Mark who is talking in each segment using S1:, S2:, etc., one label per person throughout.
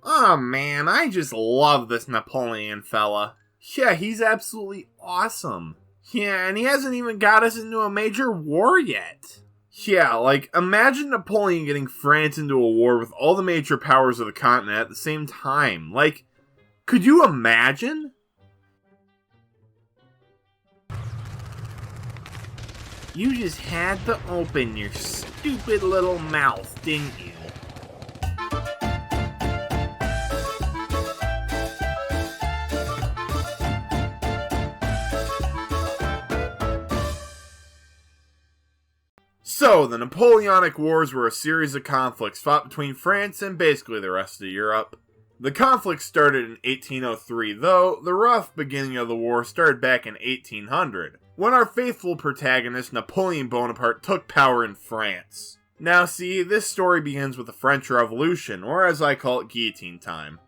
S1: Oh man, I just love this Napoleon fella. Yeah, he's absolutely awesome. Yeah, and he hasn't even got us into a major war yet. Yeah, like, imagine Napoleon getting France into a war with all the major powers of the continent at the same time. Like, could you imagine? You just had to open your stupid little mouth, didn't you? So, the Napoleonic Wars were a series of conflicts fought between France and basically the rest of Europe. The conflict started in 1803, though the rough beginning of the war started back in 1800, when our faithful protagonist Napoleon Bonaparte took power in France. Now see, this story begins with the French Revolution, or as I call it, guillotine time.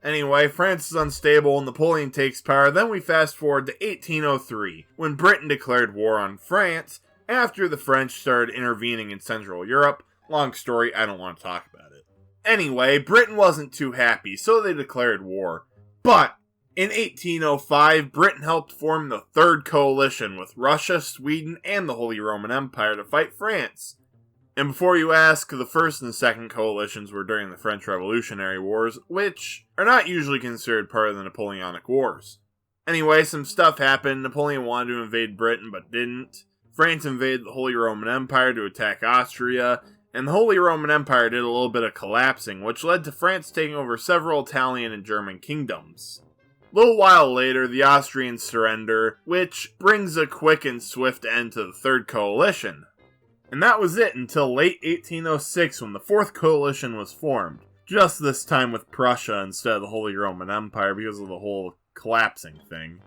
S1: Anyway, France is unstable and Napoleon takes power, then we fast forward to 1803, when Britain declared war on France, after the French started intervening in Central Europe. Long story, I don't want to talk about it. Anyway, Britain wasn't too happy, so they declared war. But, in 1805, Britain helped form the Third Coalition with Russia, Sweden, and the Holy Roman Empire to fight France. And before you ask, the First and Second Coalitions were during the French Revolutionary Wars, which are not usually considered part of the Napoleonic Wars. Anyway, some stuff happened. Napoleon wanted to invade Britain, but didn't. France invaded the Holy Roman Empire to attack Austria, and the Holy Roman Empire did a little bit of collapsing, which led to France taking over several Italian and German kingdoms. A little while later, the Austrians surrender, which brings a quick and swift end to the Third Coalition. And that was it until late 1806 when the Fourth Coalition was formed, just this time with Prussia instead of the Holy Roman Empire because of the whole collapsing thing.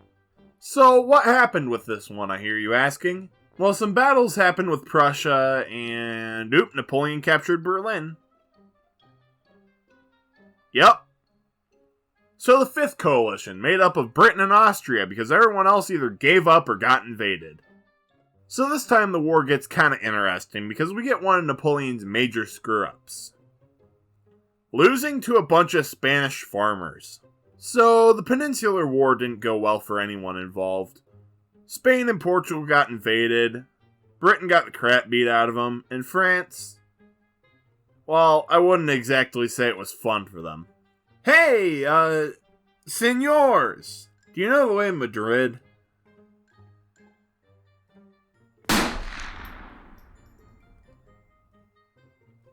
S1: So, what happened with this one, I hear you asking? Well, some battles happened with Prussia, and Napoleon captured Berlin. Yep. So the Fifth Coalition, made up of Britain and Austria, because everyone else either gave up or got invaded. So this time the war gets kinda interesting, because we get one of Napoleon's major screw-ups. Losing to a bunch of Spanish farmers. So the Peninsular War didn't go well for anyone involved. Spain and Portugal got invaded, Britain got the crap beat out of them, and France, well, I wouldn't exactly say it was fun for them. Hey, senors, do you know the way to Madrid?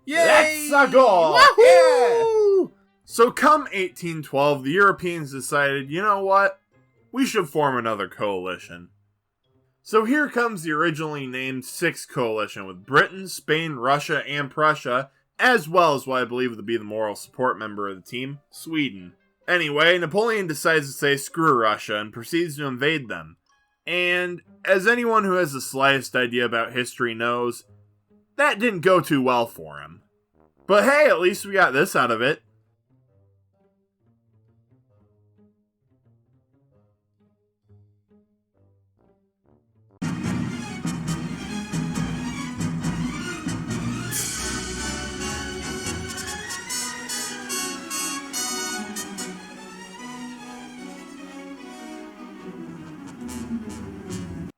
S1: Yay! Let's go! Wahoo! Yeah! So come 1812, the Europeans decided, you know what? We should form another coalition. So here comes the originally named Sixth Coalition with Britain, Spain, Russia, and Prussia, as well as what I believe to be the moral support member of the team, Sweden. Anyway, Napoleon decides to say screw Russia and proceeds to invade them. And, as anyone who has the slightest idea about history knows, that didn't go too well for him. But hey, at least we got this out of it.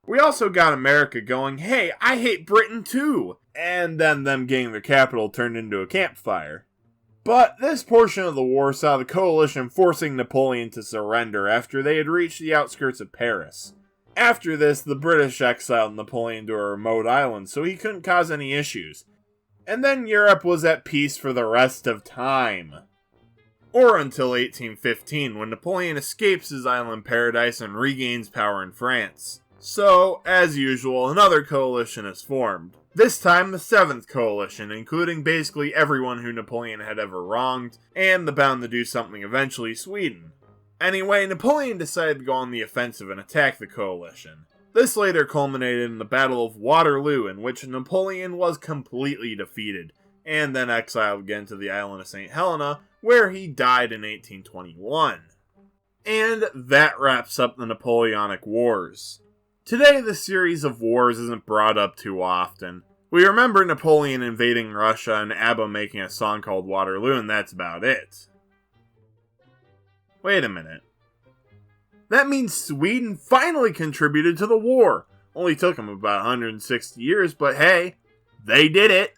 S1: We also got America going, hey, I hate Britain too! And then them getting their capital turned into a campfire. But this portion of the war saw the coalition forcing Napoleon to surrender after they had reached the outskirts of Paris. After this, the British exiled Napoleon to a remote island so he couldn't cause any issues. And then Europe was at peace for the rest of time. Or until 1815, when Napoleon escapes his island paradise and regains power in France. So, as usual, another coalition is formed. This time, the Seventh Coalition, including basically everyone who Napoleon had ever wronged, and the bound to do something eventually Sweden. Anyway, Napoleon decided to go on the offensive and attack the coalition. This later culminated in the Battle of Waterloo, in which Napoleon was completely defeated, and then exiled again to the island of St. Helena, where he died in 1821. And that wraps up the Napoleonic Wars. Today, the series of wars isn't brought up too often. We remember Napoleon invading Russia and ABBA making a song called Waterloo, and that's about it. Wait a minute. That means Sweden finally contributed to the war. Only took them about 160 years, but hey, they did it.